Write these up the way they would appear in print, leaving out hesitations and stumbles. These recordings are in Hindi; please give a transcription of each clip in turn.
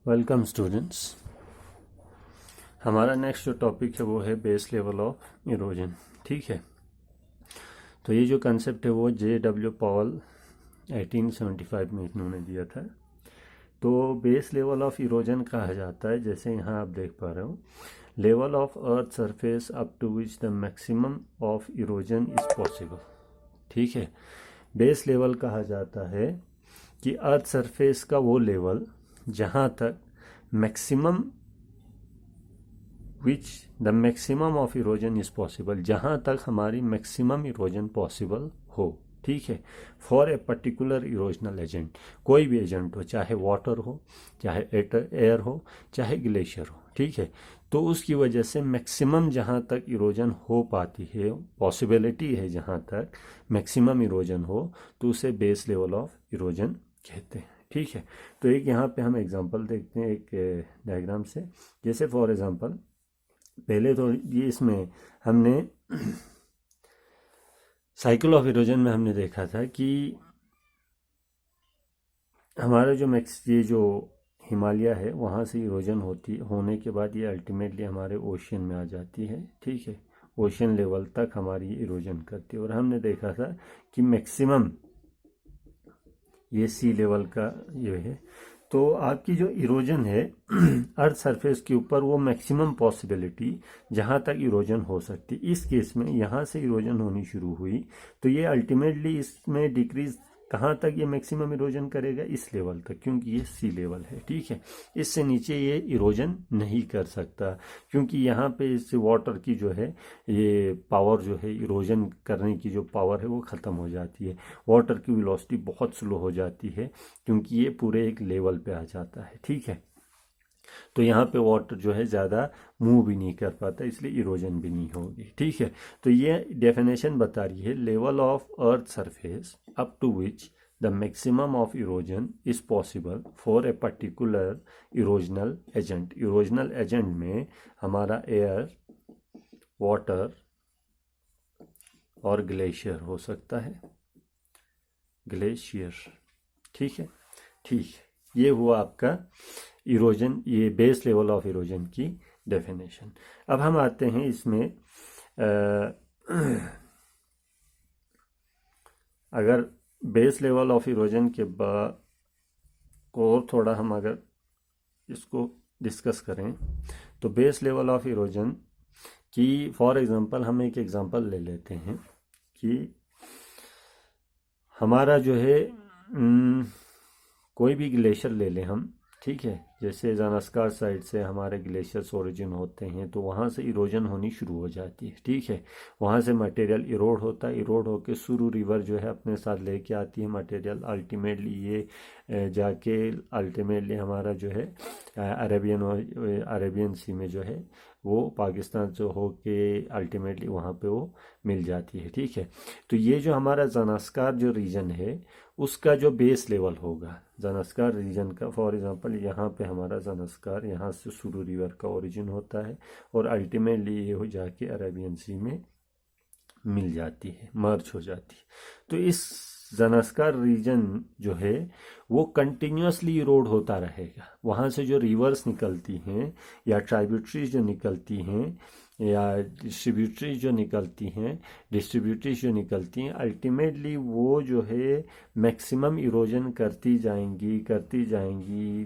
Welcome students. हमारा नेक्स्ट जो टॉपिक है वो है बेस लेवल ऑफ इरोजन। ठीक है, तो ये जो कंसेप्ट है वो J.W. पॉल 1875 में इन्होंने दिया था। तो बेस लेवल ऑफ इरोजन कहा जाता है, जैसे यहाँ आप देख पा रहे हो, level of earth surface up to which the maximum of erosion is possible. ठीक है, बेस लेवल कहा जाता है कि अर्थ सरफेस का वो लेवल जहाँ तक maximum which the maximum of erosion is possible, जहाँ तक हमारी मैक्सिमम इरोजन पॉसिबल हो। ठीक है, for a particular erosional agent, कोई भी एजेंट हो, चाहे वाटर हो, चाहे एयर हो, चाहे ग्लेशियर हो। ठीक है, तो उसकी वजह से मैक्सिमम जहाँ तक इरोजन हो पाती है, पॉसिबिलिटी है जहाँ तक मैक्सिमम इरोजन हो, तो उसे बेस लेवल ऑफ इरोजन कहते हैं। ठीक है, तो एक यहाँ पे हम एग्जांपल देखते हैं एक डायग्राम से। जैसे फॉर एग्जांपल, पहले तो ये इसमें हमने साइकिल ऑफ इरोजन में हमने देखा था कि हमारा ये जो हिमालय है वहाँ से इरोजन होने के बाद ये अल्टीमेटली हमारे ओशियन में आ जाती है। ठीक है, ओशियन लेवल तक हमारी इरोजन करती है। और हमने देखा था कि मैक्सिमम ये सी लेवल का ये है। तो आपकी जो इरोजन है अर्थ सरफेस के ऊपर, वो मैक्सिमम पॉसिबिलिटी जहाँ तक इरोजन हो सकती, इस केस में यहाँ से इरोजन होनी शुरू हुई, तो ये अल्टीमेटली इसमें डिक्रीज कहाँ तक ये मैक्सिमम इरोजन करेगा, इस लेवल तक, क्योंकि ये सी लेवल है। ठीक है, इससे नीचे ये इरोजन नहीं कर सकता, क्योंकि यहाँ पे इस वाटर की जो है ये पावर जो है, इरोजन करने की जो पावर है वो ख़त्म हो जाती है। वाटर की वेलोसिटी बहुत स्लो हो जाती है, क्योंकि ये पूरे एक लेवल पे आ जाता है। ठीक है, तो यहाँ पे वाटर जो है ज़्यादा मूव भी नहीं कर पाता, इसलिए इरोजन भी नहीं होगी। ठीक है, तो ये डेफिनेशन बता रही है level of earth surface up to which the maximum of erosion is possible for a particular erosional agent. Erosional agent में हमारा एयर, वाटर और ग्लेशियर हो सकता है, ग्लेशियर। ठीक है, ठीक है, ये हुआ आपका इरोजन, ये बेस लेवल ऑफ इरोजन की डेफिनेशन। अब हम आते हैं इसमें अगर बेस लेवल ऑफ इरोजन के बाद और थोड़ा हम अगर इसको डिस्कस करें, तो बेस लेवल ऑफ इरोजन की फॉर एग्जांपल हम एक एग्जांपल ले लेते हैं कि हमारा जो है कोई भी ग्लेशियर ले लें हम। ठीक है, जैसे ज़ानस्कार साइड से हमारे ग्लेशियर्स ओरिजिन होते हैं, तो वहाँ से इरोजन होनी शुरू हो जाती है। ठीक है, वहाँ से मटेरियल इरोड होता है, इरोड होकर सुरु रिवर जो है अपने साथ लेके आती है मटेरियल। अल्टीमेटली ये जाके अल्टीमेटली हमारा जो है अरेबियन सी में जो है वो पाकिस्तान से होके अल्टीमेटली वहाँ पे वो मिल जाती है। ठीक है, तो ये जो हमारा ज़ानस्कार जो रीजन है उसका जो बेस लेवल होगा, ज़ानस्कार रीजन का, फॉर एग्जांपल यहाँ पे हमारा ज़ानस्कार, यहाँ से सुरु रिवर का ओरिजिन होता है और अल्टीमेटली ये हो जाके अरेबियन सी में मिल जाती है, मर्ज हो जाती है। तो इस ज़ानस्कार रीजन जो है वो कंटिन्यूसली इरोड होता रहेगा। वहाँ से जो रिवर्स निकलती हैं या ट्राइब्यूटरीज जो निकलती हैं या डिस्ट्रीब्यूटरीज जो निकलती हैं, अल्टीमेटली वो जो है मैक्सिमम इरोजन करती जाएंगी,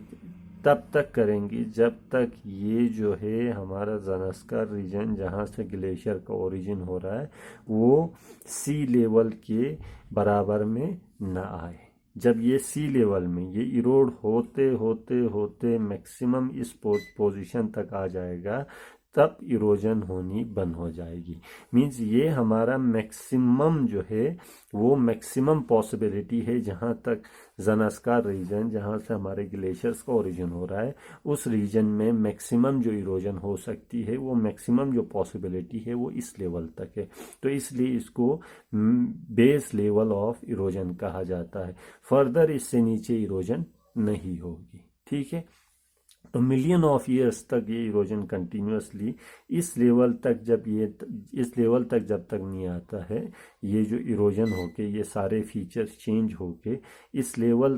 तब तक करेंगी जब तक ये जो है हमारा ज़ानस्कार रीजन जहाँ से ग्लेशियर का ओरिजिन हो रहा है वो सी लेवल के बराबर में ना आए। जब ये सी लेवल में ये इरोड होते होते होते मैक्सिमम इस पोजीशन तक आ जाएगा, तब इरोजन होनी बंद हो जाएगी। मीन्स ये हमारा मैक्सिमम जो है वो मैक्सिमम पॉसिबिलिटी है, जहाँ तक ज़ानस्कार रीजन जहाँ से हमारे ग्लेशियर्स का ओरिजिन हो रहा है उस रीजन में मैक्सिमम जो इरोजन हो सकती है, वो मैक्सिमम जो पॉसिबिलिटी है वो इस लेवल तक है। तो इसलिए इसको बेस लेवल ऑफ इरोजन कहा जाता है। फर्दर इससे नीचे इरोजन नहीं होगी। ठीक है, तो मिलियन ऑफ ईयर्स तक ये इरोजन कंटिन्यूसली इस लेवल तक जब तक नहीं आता है, ये जो इरोजन होके ये सारे फीचर्स चेंज होके इस लेवल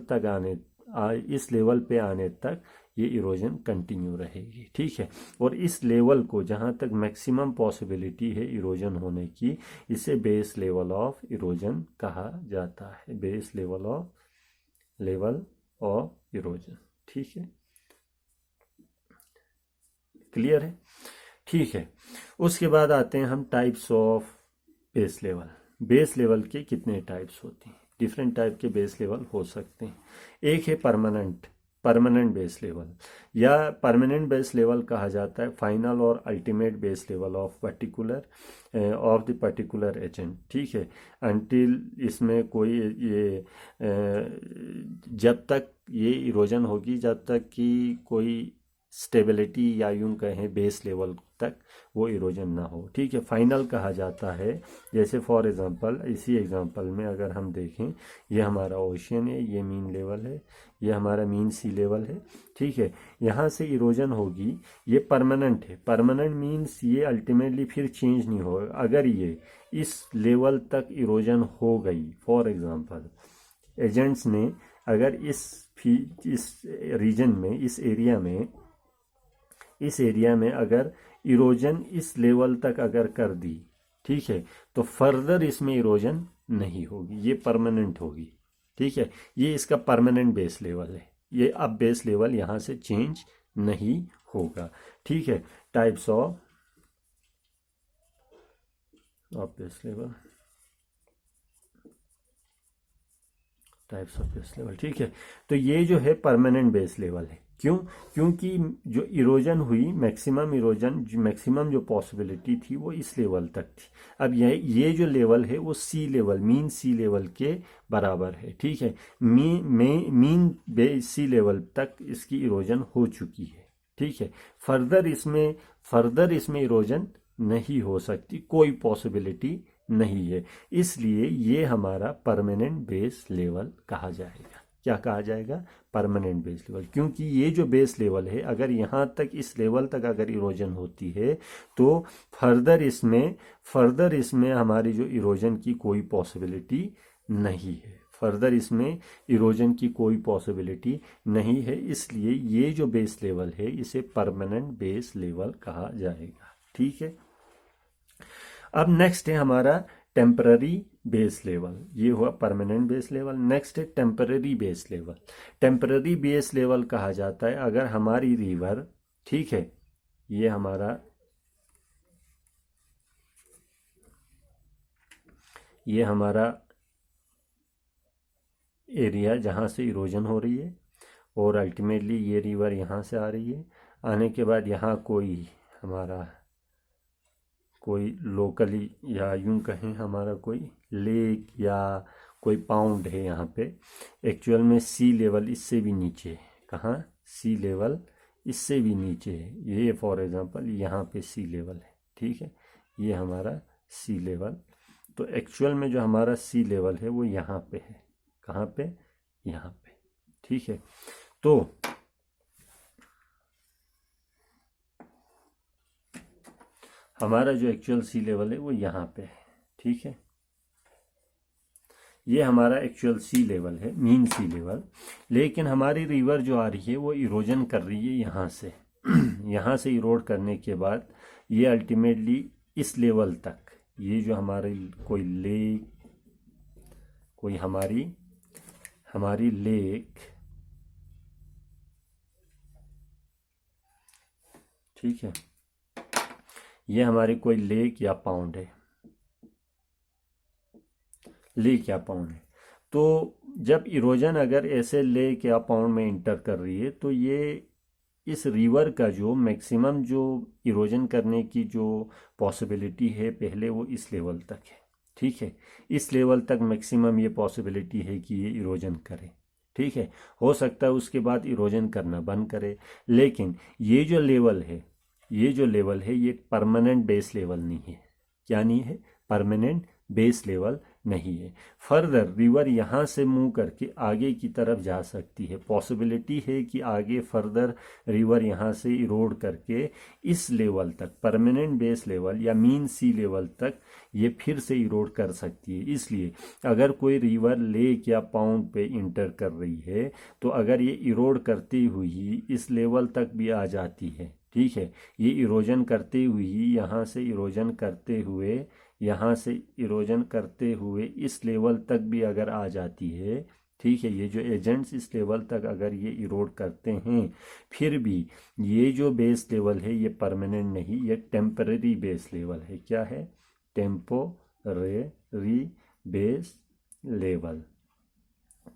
पे आने तक ये इरोजन कंटिन्यू रहेगी, ठीक है। और इस लेवल को जहाँ तक मैक्सिमम पॉसिबिलिटी है इरोजन होने की, इसे बेस लेवल ऑफ इरोजन कहा जाता है, बेस लेवल ऑफ इरोजन, ठीक है। क्लियर है, ठीक है। उसके बाद आते हैं हम types of base level. Base level के कितने टाइप्स होते हैं? डिफरेंट टाइप के बेस लेवल हो सकते हैं। एक है परमानेंट बेस लेवल, या परमानेंट बेस लेवल कहा जाता है फाइनल और ultimate base level of the particular agent, ठीक है। अंटिल इसमें कोई ये जब तक ये इरोजन होगी, जब तक कि कोई स्टेबिलिटी या यूं कहें बेस लेवल तक वो इरोजन ना हो, ठीक है। फाइनल कहा जाता है, जैसे फॉर एग्जांपल इसी एग्जांपल में अगर हम देखें, ये हमारा ओशियन है, ये मीन लेवल है, ये हमारा मीन सी लेवल है, ठीक है। यहाँ से इरोजन होगी, ये परमानेंट है। परमानेंट मीन्स ये अल्टीमेटली फिर चेंज नहीं होगा। अगर ये इस लेवल तक इरोजन हो गई, फॉर एग्जांपल एजेंट्स ने अगर इस रीजन में, इस एरिया में अगर इरोजन इस लेवल तक अगर कर दी, ठीक है, तो फर्दर इसमें इरोजन नहीं होगी, ये परमानेंट होगी, ठीक है। ये इसका परमानेंट बेस लेवल है, ये अब बेस लेवल यहाँ से चेंज नहीं होगा, ठीक है। Types of base level, types of base level, ठीक है। तो ये जो है परमानेंट बेस लेवल है। क्यों? क्योंकि जो इरोजन हुई, मैक्सिमम जो पॉसिबिलिटी थी वो इस लेवल तक थी। अब ये जो लेवल है वो सी लेवल, मीन सी लेवल के बराबर है, ठीक है। मीन सी लेवल तक इसकी इरोजन हो चुकी है, ठीक है। फर्दर इसमें इरोजन नहीं हो सकती, कोई पॉसिबिलिटी नहीं है। इसलिए ये हमारा परमानेंट बेस लेवल कहा जाएगा। क्या कहा जाएगा? Permanent base level. क्योंकि ये जो बेस लेवल है, अगर यहाँ तक इस लेवल तक अगर इरोजन होती है तो फर्दर इसमें हमारी जो इरोजन की कोई पॉसिबिलिटी नहीं है, फर्दर इसमें इरोजन की कोई पॉसिबिलिटी नहीं है। इसलिए ये जो बेस लेवल है इसे परमानेंट बेस लेवल कहा जाएगा, ठीक है। अब नेक्स्ट है हमारा टेम्पररी बेस लेवल, ये हुआ परमानेंट बेस लेवल। नेक्स्ट है temporary base level. Temporary base level कहा जाता है अगर हमारी रिवर, ठीक है, ये हमारा एरिया जहाँ से इरोजन हो रही है और अल्टीमेटली ये रिवर यहाँ से आ रही है, आने के बाद यहाँ कोई लोकली या यूं कहें हमारा कोई लेक या कोई पाउंड है यहाँ पे, एक्चुअल में सी लेवल इससे भी नीचे है। कहाँ? सी लेवल इससे भी नीचे है। ये फॉर एग्जांपल यहाँ पे सी लेवल है, ठीक है, ये हमारा सी लेवल। तो एक्चुअल में जो हमारा सी लेवल है वो यहाँ पे है। कहाँ पे? यहाँ पे, ठीक है। तो हमारा जो एक्चुअल सी लेवल है वो यहाँ पे है, ठीक है। ये हमारा एक्चुअल सी लेवल है, मीन सी लेवल। लेकिन हमारी रिवर जो आ रही है वो इरोजन कर रही है यहाँ से यहाँ से इरोड करने के बाद ये अल्टीमेटली इस लेवल तक, ये जो हमारी कोई लेक, कोई हमारी लेक, ठीक है, ये हमारी कोई लेक या पाउंड है, लेक या पाउंड है। तो जब इरोजन अगर ऐसे लेक या पाउंड में इंटर कर रही है तो ये इस रिवर का जो मैक्सिमम जो इरोजन करने की जो पॉसिबिलिटी है पहले वो इस लेवल तक है, ठीक है। इस लेवल तक मैक्सिमम ये पॉसिबिलिटी है कि ये इरोजन करे, ठीक है। हो सकता है उसके बाद इरोजन करना बंद करे, लेकिन ये जो लेवल है ये परमानेंट बेस लेवल नहीं है। क्या नहीं है? परमानेंट बेस लेवल नहीं है। फर्दर रिवर यहाँ से मूव करके आगे की तरफ जा सकती है, पॉसिबिलिटी है कि आगे फर्दर रिवर यहाँ से इरोड करके इस लेवल तक, परमानेंट बेस लेवल या मीन सी लेवल तक ये फिर से इरोड कर सकती है। इसलिए अगर कोई रिवर लेक या पाउंड पे इंटर कर रही है तो अगर ये इरोड करती हुई इस लेवल तक भी आ जाती है, ठीक है, ये इरोजन करते हुए यहाँ से इरोजन करते हुए यहाँ से इरोजन करते हुए इस लेवल तक भी अगर आ जाती है, ठीक है, ये जो एजेंट्स इस लेवल तक अगर ये इरोड करते हैं, फिर भी ये जो बेस लेवल है ये परमानेंट नहीं, ये टेम्पररी बेस लेवल है। क्या है? Temporary base level.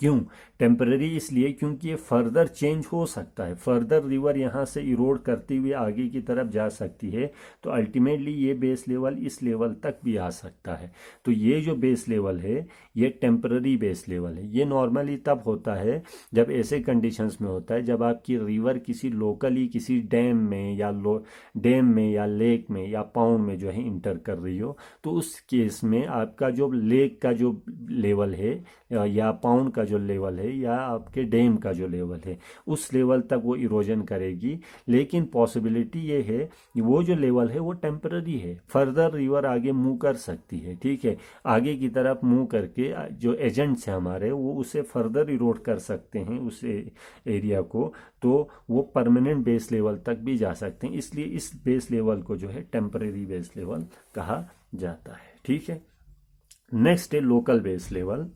क्यों टेम्पररी? इसलिए क्योंकि ये फर्दर चेंज हो सकता है, फर्दर रिवर यहाँ से इरोड करते हुए आगे की तरफ जा सकती है, तो अल्टीमेटली ये बेस लेवल इस लेवल तक भी आ सकता है। तो ये जो बेस लेवल है ये टेम्पररी बेस लेवल है। ये नॉर्मली तब होता है जब ऐसे कंडीशंस में होता है जब आपकी रिवर किसी लोकली किसी डैम में या लेक में या पाउंड में जो है इंटर कर रही हो, तो उस केस में आपका जो लेक का जो लेवल है या पाउंड का जो लेवल है या आपके डैम का जो लेवल है उस लेवल तक वो इरोजन करेगी। लेकिन पॉसिबिलिटी ये है कि वो जो लेवल है वो टेम्पररी है, फर्दर रिवर आगे मूव कर सकती है, ठीक है, आगे की तरफ मूव करके जो एजेंट्स हैं हमारे वो उसे फर्दर इरोड कर सकते हैं उस एरिया को, तो वो परमानेंट बेस लेवल तक भी जा सकते हैं। इसलिए इस बेस लेवल को जो है टेम्पररी बेस लेवल कहा जाता है, ठीक है। नेक्स्ट है लोकल बेस लेवल।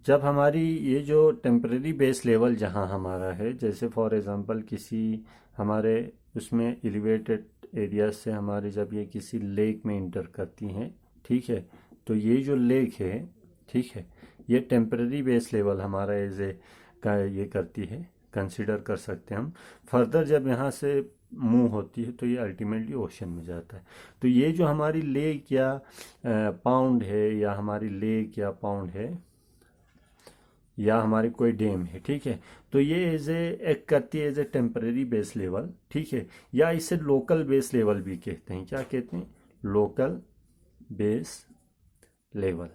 जब हमारी ये जो टेम्परेरी बेस लेवल जहाँ हमारा है, जैसे फॉर एग्जांपल किसी हमारे उसमें एलिवेटेड एरिया से हमारे जब ये किसी लेक में इंटर करती हैं, ठीक है, तो ये जो लेक है, ठीक है, ये टेम्परेरी बेस लेवल हमारा एज ए का ये करती है, कंसिडर कर सकते हैं हम। फर्दर जब यहाँ से मूव होती है तो ये अल्टीमेटली ओशन में जाता है। तो ये जो हमारी लेक या पाउंड है या हमारी लेक या पाउंड है या हमारी कोई डैम है, ठीक है, तो ये एज ए एक्ट करती है as a temporary base level, ठीक है, या इसे लोकल बेस लेवल भी कहते हैं। क्या कहते हैं? Local base level.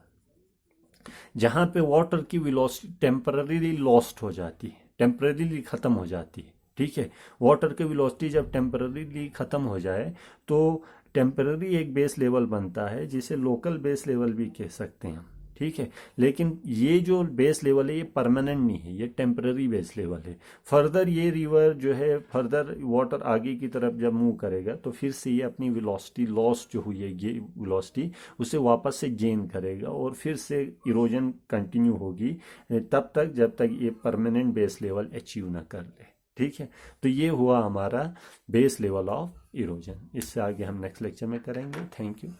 जहाँ पे वाटर की वेलोसिटी टेम्पररीली लॉस्ट हो जाती है, टेम्पररीली ख़त्म हो जाती है, ठीक है, वाटर की वेलोसिटी जब टेम्पररीली ख़त्म हो जाए तो टेम्पररी एक बेस लेवल बनता है जिसे लोकल बेस लेवल भी कह सकते हैं हम, ठीक है। लेकिन ये जो बेस लेवल है ये परमानेंट नहीं है, ये टेम्पररी बेस लेवल है। फर्दर ये रिवर जो है फर्दर वाटर आगे की तरफ जब मूव करेगा तो फिर से ये अपनी वेलोसिटी लॉस जो हुई है ये वेलोसिटी उसे वापस से गेन करेगा और फिर से इरोजन कंटिन्यू होगी तब तक जब तक ये परमानेंट बेस लेवल अचीव ना कर ले, ठीक है। तो ये हुआ हमारा बेस लेवल ऑफ इरोजन। इससे आगे हम नेक्स्ट लेक्चर में करेंगे। Thank you.